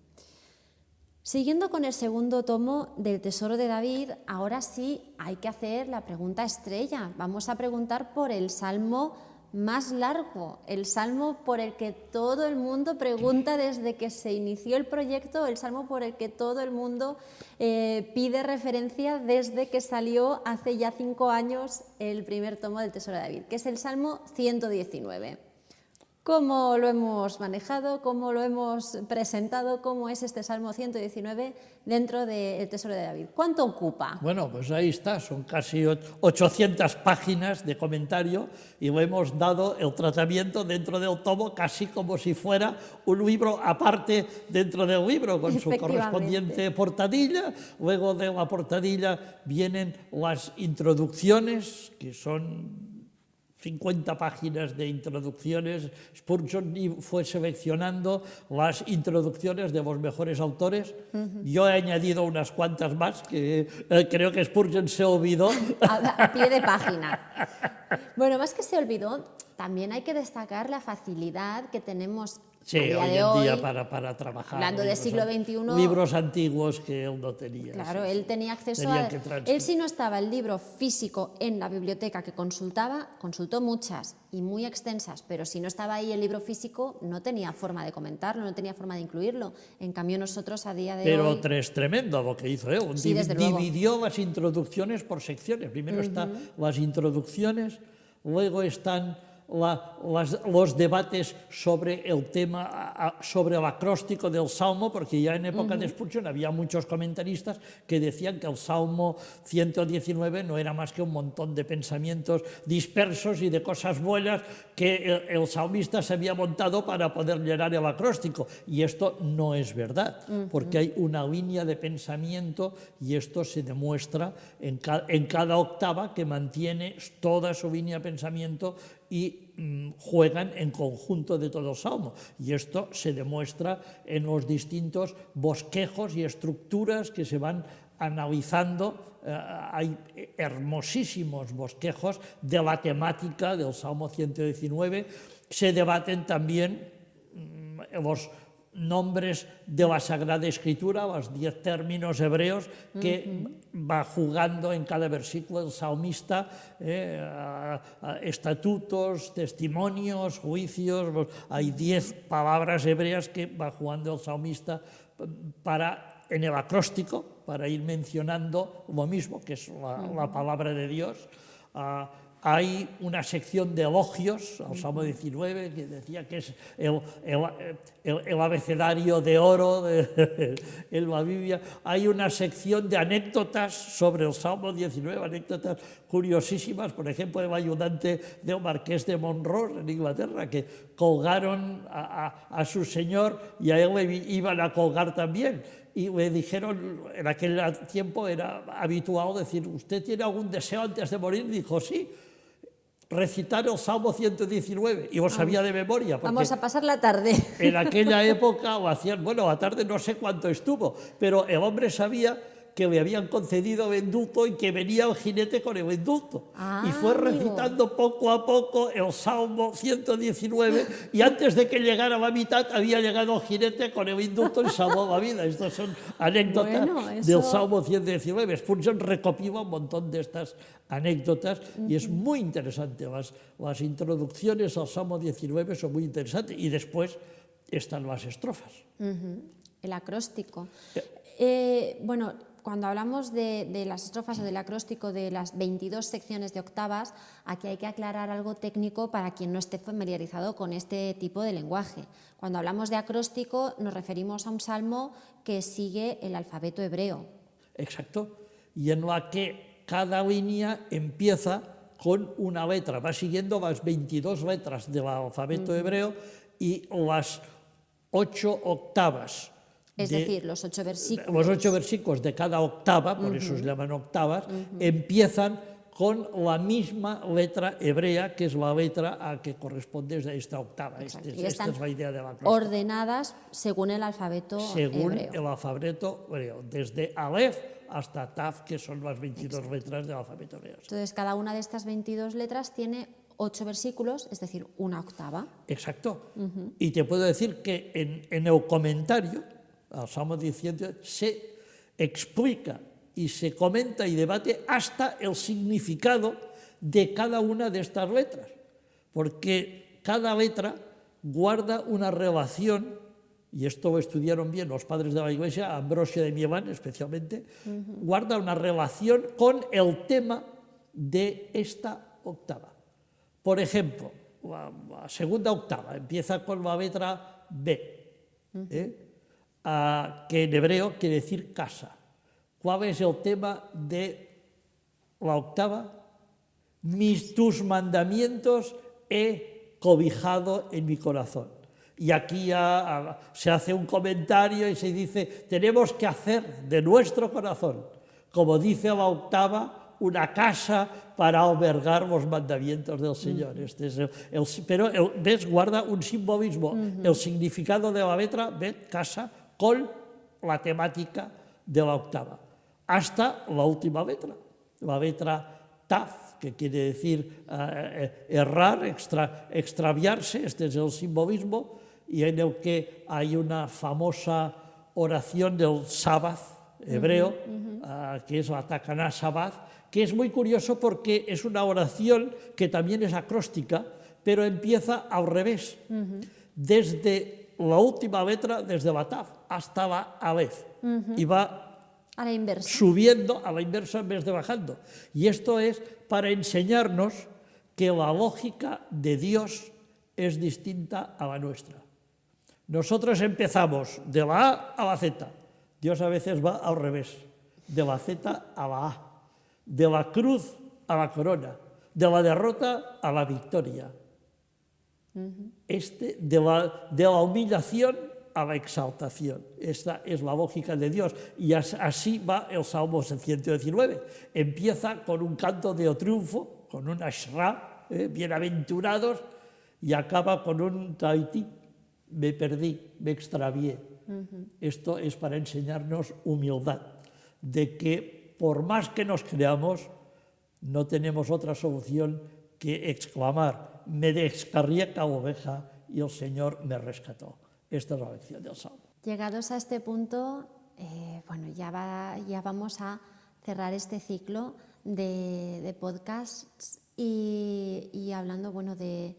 Siguiendo con el segundo tomo del Tesoro de David, ahora sí hay que hacer la pregunta estrella. Vamos a preguntar por el salmo más largo, el salmo por el que todo el mundo pregunta desde que se inició el proyecto, el salmo por el que todo el mundo pide referencia desde que salió hace ya 5 años el primer tomo del Tesoro de David, que es el Salmo 119. ¿Cómo lo hemos manejado? ¿Cómo lo hemos presentado? ¿Cómo es este Salmo 119 dentro del Tesoro de David? ¿Cuánto ocupa? Bueno, pues ahí está, son casi 800 páginas de comentario y le hemos dado el tratamiento dentro del tomo casi como si fuera un libro aparte dentro del libro, con su correspondiente portadilla. Luego de la portadilla vienen las introducciones, que son 50 páginas de introducciones. Spurgeon fue seleccionando las introducciones de los mejores autores. Yo he añadido unas cuantas más que creo que Spurgeon se olvidó. A pie de página. Bueno, más que se olvidó, también hay que destacar la facilidad que tenemos sí, a día hoy de en hoy, día para trabajar. hablando del siglo XXI. Libros antiguos que él no tenía. Claro, sí, él tenía acceso a... Él, si no estaba el libro físico en la biblioteca que consultaba, consultó muchas y muy extensas, pero si no estaba ahí el libro físico, no tenía forma de comentarlo, no tenía forma de incluirlo. En cambio, nosotros a día de hoy... Pero es tremendo lo que hizo él. Sí, dividió las introducciones por secciones. Primero están las introducciones, luego están los debates sobre el tema, sobre el acróstico del Salmo, porque ya en época de Spurgeon había muchos comentaristas que decían que el Salmo 119 no era más que un montón de pensamientos dispersos y de cosas buenas que el salmista se había montado para poder llenar el acróstico. Y esto no es verdad, porque hay una línea de pensamiento y esto se demuestra en cada octava, que mantiene toda su línea de pensamiento y juegan en conjunto de todo el Salmo. Y esto se demuestra en los distintos bosquejos y estructuras que se van analizando. Hay hermosísimos bosquejos de la temática del Salmo 119. Se debaten también nombres de la Sagrada Escritura, los 10 términos hebreos que va jugando en cada versículo el salmista, estatutos, testimonios, juicios, hay 10 palabras hebreas que va jugando el salmista en el acróstico, para ir mencionando lo mismo, que es la palabra de Dios. Hay una sección de elogios, al Salmo 19, que decía que es el abecedario de oro en la Biblia. Hay una sección de anécdotas sobre el Salmo 19, anécdotas curiosísimas, por ejemplo, el ayudante del marqués de Monroe en Inglaterra, que colgaron a su señor y a él le iban a colgar también. Y le dijeron, en aquel tiempo era habitual decir, ¿usted tiene algún deseo antes de morir? Dijo, sí, recitar el Salmo 119, y lo sabía de memoria. Vamos a pasar la tarde. En aquella época lo hacían, bueno, la tarde no sé cuánto estuvo, pero el hombre sabía que le habían concedido el indulto y que venía el jinete con el indulto. Y fue recitando poco a poco el Salmo 119 y antes de que llegara a la mitad había llegado el jinete con el indulto y salvó la vida. Estas son anécdotas del Salmo 119. Spurgeon recopila un montón de estas anécdotas y es muy interesante. Las introducciones al Salmo 19 son muy interesantes y después están las estrofas. El acróstico. Bueno, cuando hablamos de las estrofas o del acróstico de las 22 secciones de octavas, aquí hay que aclarar algo técnico para quien no esté familiarizado con este tipo de lenguaje. Cuando hablamos de acróstico nos referimos a un salmo que sigue el alfabeto hebreo. Exacto, y en la que cada línea empieza con una letra, va siguiendo las 22 letras del alfabeto hebreo y las 8 octavas. Es decir, los 8 versículos. Los 8 versículos de cada octava, por eso se llaman octavas, empiezan con la misma letra hebrea, que es la letra a que corresponde esta octava. Esta es la idea de la acróstico. Ordenadas según el alfabeto hebreo. El alfabeto hebreo, desde Aleph hasta Taf, que son las 22 letras del alfabeto hebreo. Entonces, cada una de estas 22 letras tiene 8 versículos, es decir, una octava. Exacto. Y te puedo decir que en el comentario al Salmo 19 se explica y se comenta y debate hasta el significado de cada una de estas letras, porque cada letra guarda una relación, y esto lo estudiaron bien los padres de la Iglesia, Ambrosio de Milán especialmente, guarda una relación con el tema de esta octava. Por ejemplo, la segunda octava empieza con la letra B, que en hebreo quiere decir casa. ¿Cuál es el tema de la octava? Tus mandamientos he cobijado en mi corazón. Y aquí ya se hace un comentario y se dice, tenemos que hacer de nuestro corazón, como dice la octava, una casa para albergar los mandamientos del Señor. Este es pero ves, guarda un simbolismo. El significado de la letra, ves, casa, con la temática de la octava, hasta la última letra, la letra Taf, que quiere decir errar, extraviarse. Este es el simbolismo, y en el que hay una famosa oración del Sabbath hebreo, que es la Takaná Sabbath, que es muy curioso porque es una oración que también es acróstica, pero empieza al revés, desde la última letra, desde la Taf hasta la Aleph, y va a la inversa, subiendo a la inversa en vez de bajando. Y esto es para enseñarnos que la lógica de Dios es distinta a la nuestra. Nosotros empezamos de la A a la Z, Dios a veces va al revés, de la Z a la A, de la cruz a la corona, de la derrota a la victoria. De la humillación a la exaltación. Esta es la lógica de Dios. Y así va el Salmo 119. Empieza con un canto de triunfo, con un ashra, bienaventurados, y acaba con un taití, me perdí, me extravié. Esto es para enseñarnos humildad, de que por más que nos creamos, no tenemos otra solución que exclamar, me descarrié la oveja y el Señor me rescató. Esta es la lección del Salmo. Llegados a este punto, bueno, ya vamos a cerrar este ciclo de podcasts y hablando, bueno, del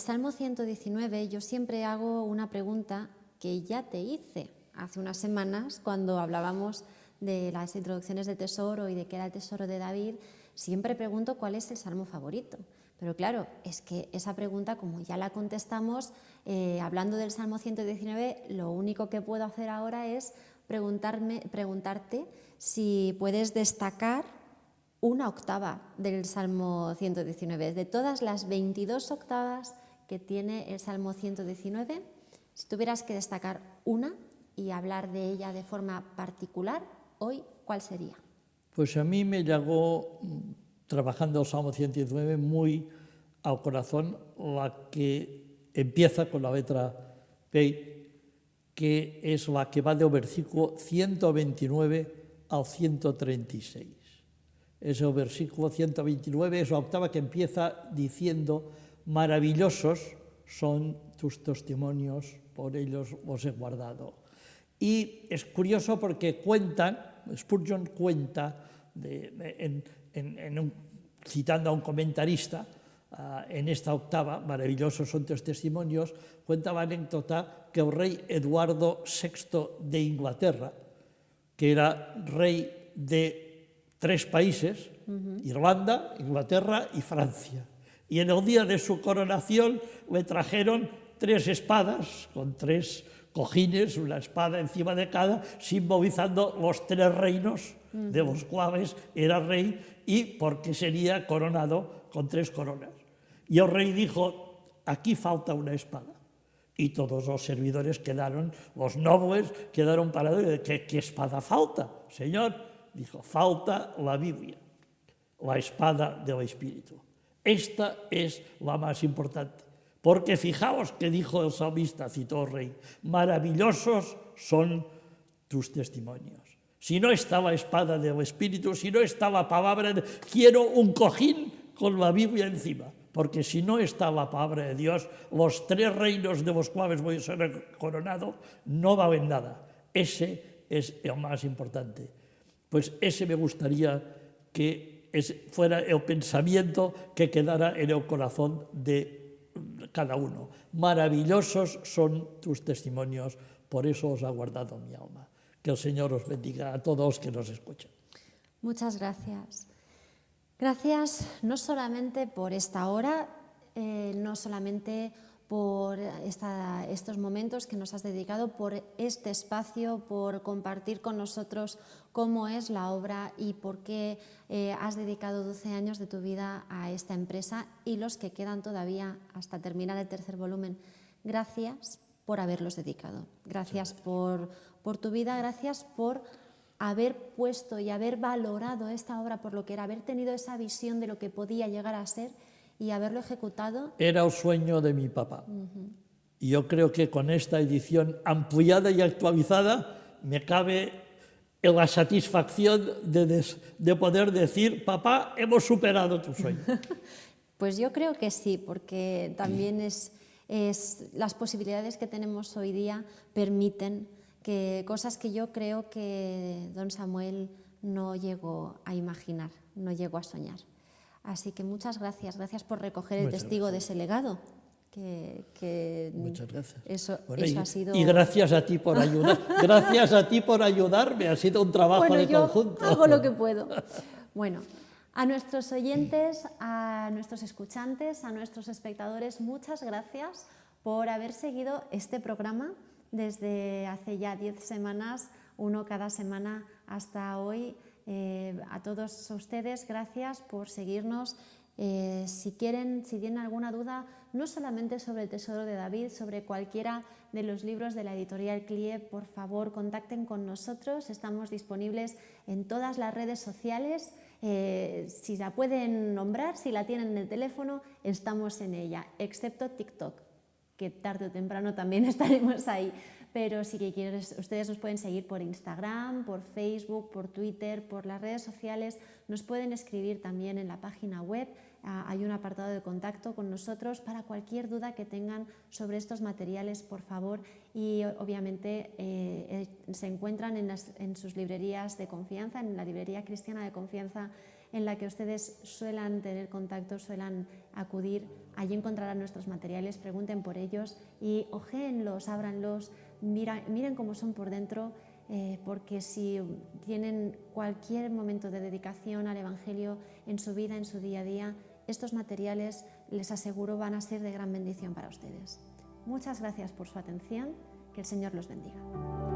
Salmo 119, yo siempre hago una pregunta que ya te hice hace unas semanas cuando hablábamos de las introducciones del tesoro y de qué era el tesoro de David. Siempre pregunto cuál es el salmo favorito. Pero claro, es que esa pregunta, como ya la contestamos, hablando del Salmo 119, lo único que puedo hacer ahora es preguntarte si puedes destacar una octava del Salmo 119. De todas las 22 octavas que tiene el Salmo 119, si tuvieras que destacar una y hablar de ella de forma particular, hoy, ¿cuál sería? Pues a mí me llegó, trabajando el Salmo 119, muy al corazón la que empieza con la letra P, que es la que va del versículo 129 al 136. Es el versículo 129, es la octava que empieza diciendo: maravillosos son tus testimonios, por ellos los he guardado. Y es curioso porque Spurgeon cuenta, citando a un comentarista, en esta octava, maravillosos son tus testimonios, cuenta la anécdota que el rey Eduardo VI de Inglaterra, que era rey de 3 países, Irlanda, Inglaterra y Francia, y en el día de su coronación le trajeron 3 espadas con 3 cojines, una espada encima de cada, simbolizando los 3 reinos de los cuales era rey y porque sería coronado con 3 coronas. Y el rey dijo: aquí falta una espada. Y todos los servidores quedaron, los nobles quedaron parados. ¿Qué espada falta, señor? Dijo: falta la Biblia, la espada del Espíritu. Esta es la más importante. Porque fijaos que dijo el salmista, citó el rey: maravillosos son tus testimonios. Si no está la espada del Espíritu, si no está la palabra, quiero un cojín con la Biblia encima. Porque si no está la palabra de Dios, los 3 reinos de los cuales voy a ser coronado no valen nada. Ese es el más importante. Pues ese me gustaría que fuera el pensamiento que quedara en el corazón de cada uno. Maravillosos son tus testimonios, por eso os ha guardado mi alma. Que el Señor os bendiga a todos que nos escuchan. Muchas gracias. Gracias no solamente por esta hora, no solamente por estos momentos que nos has dedicado, por este espacio, por compartir con nosotros cómo es la obra y por qué has dedicado 12 años de tu vida a esta empresa y los que quedan todavía hasta terminar el 3er volumen. Gracias por haberlos dedicado. Gracias por tu vida, gracias por haber puesto y haber valorado esta obra por lo que era, haber tenido esa visión de lo que podía llegar a ser y haberlo ejecutado. Era el sueño de mi papá. Y yo creo que con esta edición ampliada y actualizada me cabe la satisfacción de poder decir: papá, hemos superado tu sueño. Pues yo creo que sí, porque también las posibilidades que tenemos hoy día permiten que cosas que yo creo que don Samuel no llegó a imaginar, no llegó a soñar. Así que muchas gracias por recoger el testigo de ese legado. Muchas gracias. Eso Bueno, ha sido... Y gracias a ti por ayudar. Gracias a ti por ayudarme. Ha sido un trabajo de conjunto. Hago lo que puedo. Bueno, a nuestros oyentes, a nuestros escuchantes, a nuestros espectadores, muchas gracias por haber seguido este programa desde hace ya 10 semanas, uno cada semana hasta hoy. A todos ustedes, gracias por seguirnos. Si tienen alguna duda, no solamente sobre el Tesoro de David, sobre cualquiera de los libros de la editorial CLIE, por favor, contacten con nosotros. Estamos disponibles en todas las redes sociales. Si la pueden nombrar, si la tienen en el teléfono, estamos en ella, excepto TikTok, que tarde o temprano también estaremos ahí. Pero si quieren, ustedes nos pueden seguir por Instagram, por Facebook, por Twitter, por las redes sociales. Nos pueden escribir también en la página web hay un apartado de contacto con nosotros para cualquier duda que tengan sobre estos materiales, por favor, y obviamente se encuentran en sus librerías de confianza, en la librería cristiana de confianza en la que ustedes suelan tener contacto, suelan acudir. Allí encontrarán nuestros materiales, pregunten por ellos y ojéenlos, ábranlos, miren cómo son por dentro, porque si tienen cualquier momento de dedicación al Evangelio en su vida, en su día a día, estos materiales, les aseguro, van a ser de gran bendición para ustedes. Muchas gracias por su atención, que el Señor los bendiga.